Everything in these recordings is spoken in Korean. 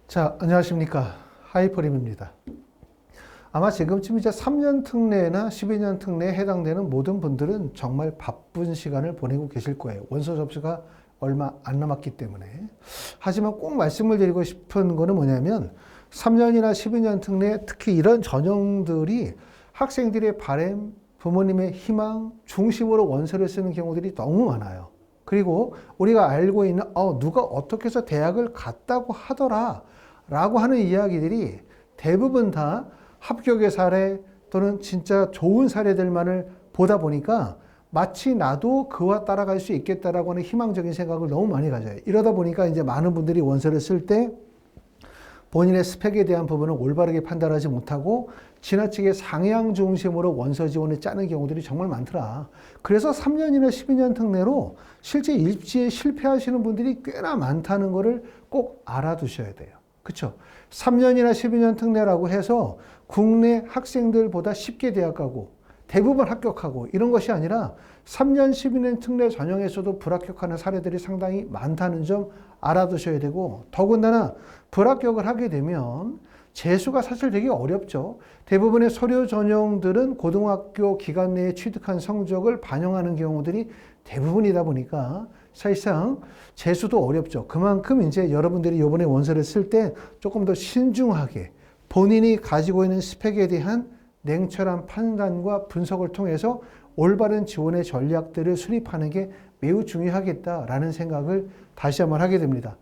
자, 안녕하십니까. 하이퍼림입니다. 아마 지금쯤 이제 3년 특례나 12년 특례에 해당되는 모든 분들은 정말 바쁜 시간을 보내고 계실 거예요. 원서 접수가 얼마 안 남았기 때문에. 하지만 꼭 말씀을 드리고 싶은 거는 뭐냐면 3년이나 12년 특례, 특히 이런 전형들이 학생들의 바람, 부모님의 희망 중심으로 원서를 쓰는 경우들이 너무 많아요. 그리고 우리가 알고 있는 누가 어떻게 해서 대학을 갔다고 하더라 라고 하는 이야기들이 대부분 다 합격의 사례 또는 진짜 좋은 사례들만을 보다 보니까 마치 나도 그와 따라갈 수 있겠다라고 하는 희망적인 생각을 너무 많이 가져요. 이러다 보니까 이제 많은 분들이 원서를 쓸 때 본인의 스펙에 대한 부분을 올바르게 판단하지 못하고 지나치게 상향 중심으로 원서 지원을 짜는 경우들이 정말 많더라. 그래서 3년이나 12년 특례로 실제 입시에 실패하시는 분들이 꽤나 많다는 것을 꼭 알아두셔야 돼요. 그렇죠? 3년이나 12년 특례라고 해서 국내 학생들보다 쉽게 대학 가고 대부분 합격하고 이런 것이 아니라 3년, 12년 특례 전형에서도 불합격하는 사례들이 상당히 많다는 점 알아두셔야 되고, 더군다나 불합격을 하게 되면 재수가 사실 되게 어렵죠. 대부분의 서류 전형들은 고등학교 기간 내에 취득한 성적을 반영하는 경우들이 대부분이다 보니까 사실상 재수도 어렵죠. 그만큼 이제 여러분들이 이번에 원서를 쓸 때 조금 더 신중하게 본인이 가지고 있는 스펙에 대한 냉철한 판단과 분석을 통해서 올바른 지원의 전략들을 수립하는 게 매우 중요하겠다라는 생각을 다시 한번 하게 됩니다.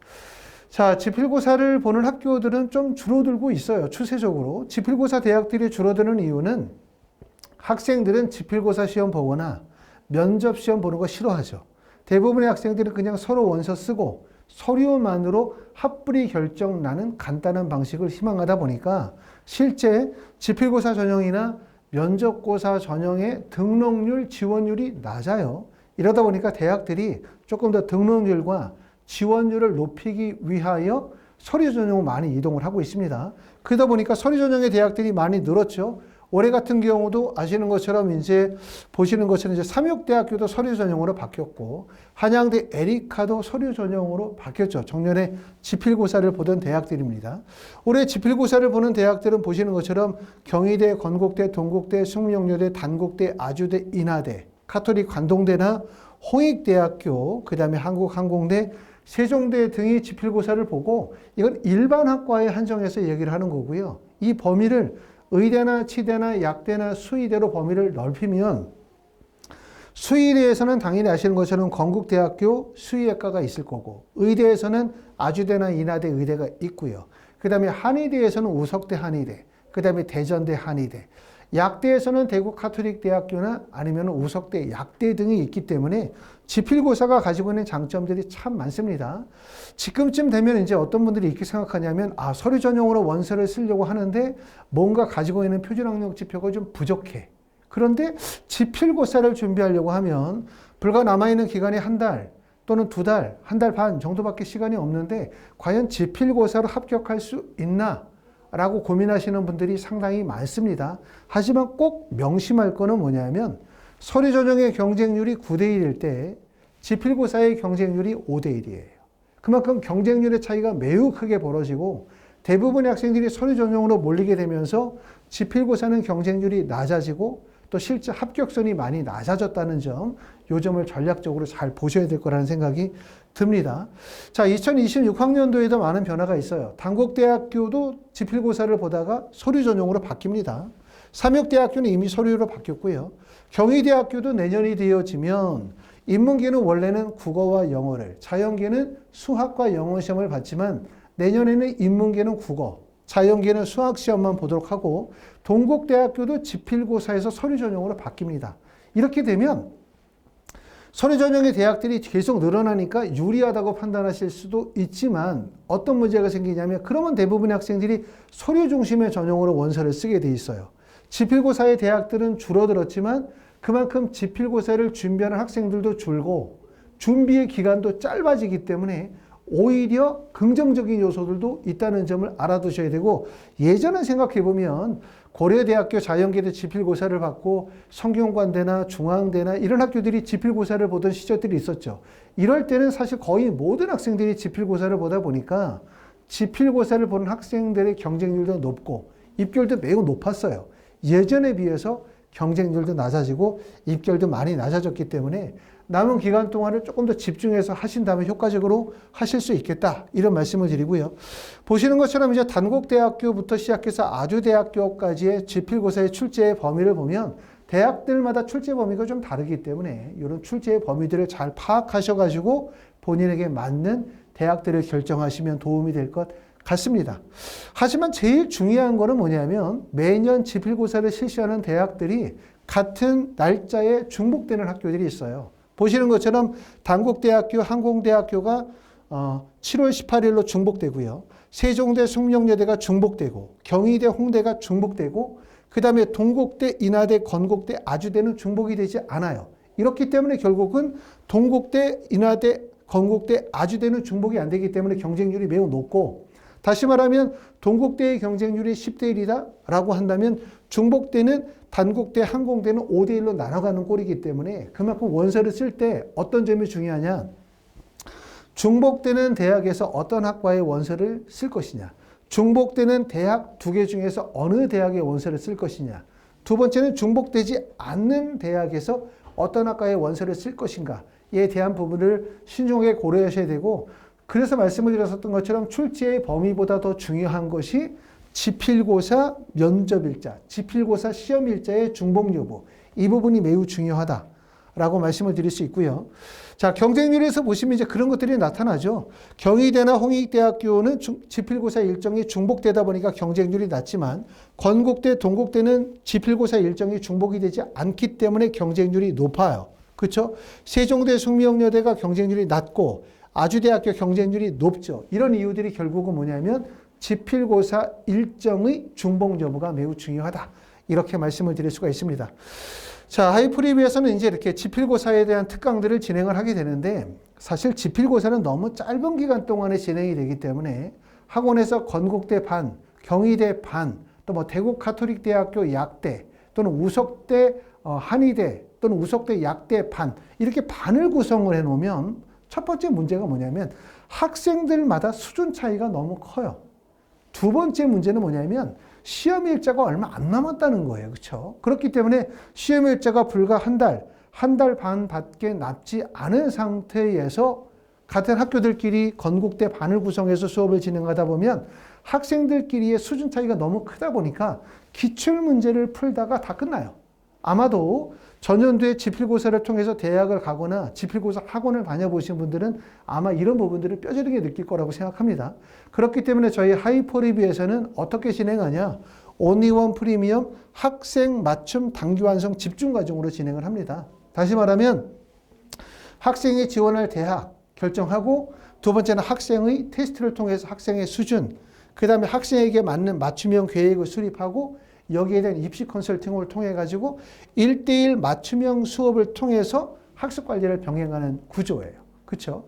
자, 지필고사를 보는 학교들은 좀 줄어들고 있어요. 추세적으로. 지필고사 대학들이 줄어드는 이유는 학생들은 지필고사 시험 보거나 면접 시험 보는 거 싫어하죠. 대부분의 학생들은 그냥 서로 원서 쓰고 서류만으로 합불이 결정 나는 간단한 방식을 희망하다 보니까 실제 지필고사 전형이나 면접고사 전형의 등록률, 지원율이 낮아요. 이러다 보니까 대학들이 조금 더 등록률과 지원율을 높이기 위하여 서류 전형으로 많이 이동을 하고 있습니다. 그러다 보니까 서류 전형의 대학들이 많이 늘었죠. 올해 같은 경우도 아시는 것처럼 이제 보시는 것처럼 이제 삼육대학교도 서류 전형으로 바뀌었고 한양대 에리카도 서류 전형으로 바뀌었죠. 작년에 지필고사를 보던 대학들입니다. 올해 지필고사를 보는 대학들은 보시는 것처럼 경희대, 건국대, 동국대, 숙명여대, 단국대, 아주대, 인하대, 가톨릭 관동대나 홍익대학교, 그 다음에 한국항공대, 세종대 등이 지필고사를 보고 이건 일반 학과에 한정해서 얘기를 하는 거고요. 이 범위를 의대나 치대나 약대나 수의대로 범위를 넓히면 수의대에서는 당연히 아시는 것처럼 건국대학교 수의학과가 있을 거고 의대에서는 아주대나 인하대 의대가 있고요. 그 다음에 한의대에서는 우석대 한의대, 그 다음에 대전대 한의대, 약대에서는 대구 카톨릭대학교나 아니면 우석대, 약대 등이 있기 때문에 지필고사가 가지고 있는 장점들이 참 많습니다. 지금쯤 되면 이제 어떤 분들이 이렇게 생각하냐면 서류 전형으로 원서를 쓰려고 하는데 뭔가 가지고 있는 표준학력 지표가 좀 부족해. 그런데 지필고사를 준비하려고 하면 불과 남아있는 기간이 한 달 또는 두 달, 한 달 반 정도밖에 시간이 없는데 과연 지필고사로 합격할 수 있나? 라고 고민하시는 분들이 상당히 많습니다. 하지만 꼭 명심할 거는 뭐냐면 서류 전형의 경쟁률이 9대 1일 때 지필고사의 경쟁률이 5대 1이에요. 그만큼 경쟁률의 차이가 매우 크게 벌어지고 대부분의 학생들이 서류 전형으로 몰리게 되면서 지필고사는 경쟁률이 낮아지고 또 실제 합격선이 많이 낮아졌다는 점, 이 점을 전략적으로 잘 보셔야 될 거라는 생각이 듭니다. 자, 2026학년도에도 많은 변화가 있어요. 단국대학교도 지필고사를 보다가 서류 전형으로 바뀝니다. 삼육대학교는 이미 서류로 바뀌었고요. 경희대학교도 내년이 되어지면 인문계는 원래는 국어와 영어를, 자연계는 수학과 영어 시험을 봤지만 내년에는 인문계는 국어, 자연계는 수학 시험만 보도록 하고 동국대학교도 지필고사에서 서류 전형으로 바뀝니다. 이렇게 되면 서류 전형의 대학들이 계속 늘어나니까 유리하다고 판단하실 수도 있지만 어떤 문제가 생기냐면 그러면 대부분의 학생들이 서류 중심의 전형으로 원서를 쓰게 돼 있어요. 지필고사의 대학들은 줄어들었지만 그만큼 지필고사를 준비하는 학생들도 줄고 준비의 기간도 짧아지기 때문에 오히려 긍정적인 요소들도 있다는 점을 알아두셔야 되고, 예전에 생각해보면 고려대학교 자연계대 지필고사를 받고 성균관대나 중앙대나 이런 학교들이 지필고사를 보던 시절들이 있었죠. 이럴 때는 사실 거의 모든 학생들이 지필고사를 보다 보니까 지필고사를 보는 학생들의 경쟁률도 높고 입결도 매우 높았어요. 예전에 비해서 경쟁률도 낮아지고 입결도 많이 낮아졌기 때문에 남은 기간 동안을 조금 더 집중해서 하신다면 효과적으로 하실 수 있겠다. 이런 말씀을 드리고요. 보시는 것처럼 이제 단국대학교부터 시작해서 아주대학교까지의 지필고사의 출제의 범위를 보면 대학들마다 출제 범위가 좀 다르기 때문에 이런 출제의 범위들을 잘 파악하셔가지고 본인에게 맞는 대학들을 결정하시면 도움이 될 것 같습니다. 하지만 제일 중요한 거는 뭐냐면 매년 지필고사를 실시하는 대학들이 같은 날짜에 중복되는 학교들이 있어요. 보시는 것처럼 단국대학교, 항공대학교가 7월 18일로 중복되고요. 세종대, 숙명여대가 중복되고 경희대, 홍대가 중복되고 그 다음에 동국대, 인하대, 건국대, 아주대는 중복이 되지 않아요. 이렇기 때문에 결국은 동국대, 인하대, 건국대, 아주대는 중복이 안 되기 때문에 경쟁률이 매우 높고 다시 말하면 동국대의 경쟁률이 10대 1이다 라고 한다면 중복대는 단국대, 항공대는 5대 1로 나눠가는 꼴이기 때문에 그만큼 원서를 쓸 때 어떤 점이 중요하냐. 중복되는 대학에서 어떤 학과의 원서를 쓸 것이냐. 중복되는 대학 2개 중에서 어느 대학의 원서를 쓸 것이냐. 두 번째는 중복되지 않는 대학에서 어떤 학과의 원서를 쓸 것인가에 대한 부분을 신중하게 고려하셔야 되고 그래서 말씀을 드렸었던 것처럼 출제의 범위보다 더 중요한 것이 지필고사 면접일자, 지필고사 시험일자의 중복 여부 이 부분이 매우 중요하다라고 말씀을 드릴 수 있고요. 자, 경쟁률에서 보시면 이제 그런 것들이 나타나죠. 경희대나 홍익대학교는 지필고사 일정이 중복되다 보니까 경쟁률이 낮지만 건국대, 동국대는 지필고사 일정이 중복이 되지 않기 때문에 경쟁률이 높아요. 그렇죠? 세종대, 숙명여대가 경쟁률이 낮고 아주대학교 경쟁률이 높죠. 이런 이유들이 결국은 뭐냐면 지필고사 일정의 중복 여부가 매우 중요하다. 이렇게 말씀을 드릴 수가 있습니다. 자, 하이프리뷰에서는 이제 이렇게 지필고사에 대한 특강들을 진행을 하게 되는데 사실 지필고사는 너무 짧은 기간 동안에 진행이 되기 때문에 학원에서 건국대 반, 경희대 반, 또 뭐 대구 가톨릭대학교 약대 또는 우석대 한의대 또는 우석대 약대 반 이렇게 반을 구성을 해놓으면 첫 번째 문제가 뭐냐면 학생들마다 수준 차이가 너무 커요. 두 번째 문제는 뭐냐면 시험 일자가 얼마 안 남았다는 거예요. 그렇죠? 그렇기 때문에 시험 일자가 불과 한 달 반밖에 남지 않은 상태에서 같은 학교들끼리 건국대 반을 구성해서 수업을 진행하다 보면 학생들끼리의 수준 차이가 너무 크다 보니까 기출 문제를 풀다가 다 끝나요. 아마도 전년도에 지필고사를 통해서 대학을 가거나 지필고사 학원을 다녀보신 분들은 아마 이런 부분들을 뼈저리게 느낄 거라고 생각합니다. 그렇기 때문에 저희 하이포리뷰에서는 어떻게 진행하냐. 온리원 프리미엄 학생 맞춤 단기 완성 집중 과정으로 진행을 합니다. 다시 말하면 학생이 지원할 대학 결정하고 두 번째는 학생의 테스트를 통해서 학생의 수준 그 다음에 학생에게 맞는 맞춤형 계획을 수립하고 여기에 대한 입시 컨설팅을 통해 가지고 1대1 맞춤형 수업을 통해서 학습 관리를 병행하는 구조예요. 그렇죠?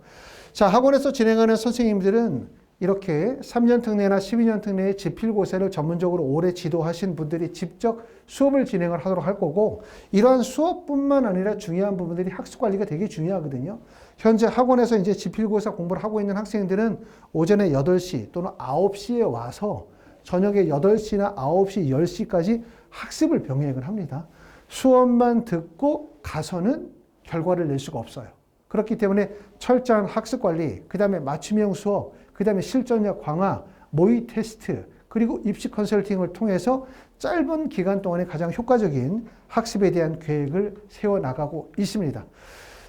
자, 학원에서 진행하는 선생님들은 이렇게 3년 특례나 12년 특례의 지필고사를 전문적으로 오래 지도하신 분들이 직접 수업을 진행을 하도록 할 거고 이러한 수업뿐만 아니라 중요한 부분들이 학습 관리가 되게 중요하거든요. 현재 학원에서 이제 지필고사 공부를 하고 있는 학생들은 오전에 8시 또는 9시에 와서 저녁에 8시나 9시, 10시까지 학습을 병행을 합니다. 수업만 듣고 가서는 결과를 낼 수가 없어요. 그렇기 때문에 철저한 학습 관리, 그 다음에 맞춤형 수업, 그 다음에 실전력 강화, 모의 테스트, 그리고 입시 컨설팅을 통해서 짧은 기간 동안에 가장 효과적인 학습에 대한 계획을 세워나가고 있습니다.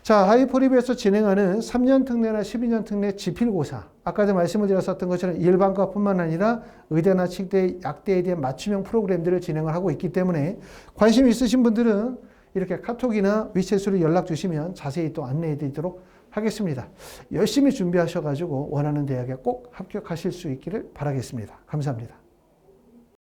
자, 하이포리뷰에서 진행하는 3년 특례나 12년 특례 지필고사. 아까도 말씀을 드렸었던 것처럼 일반과뿐만 아니라 의대나 치대, 약대에 대한 맞춤형 프로그램들을 진행을 하고 있기 때문에 관심 있으신 분들은 이렇게 카톡이나 위챗으로 연락 주시면 자세히 또 안내해 드리도록 하겠습니다. 열심히 준비하셔가지고 원하는 대학에 꼭 합격하실 수 있기를 바라겠습니다. 감사합니다.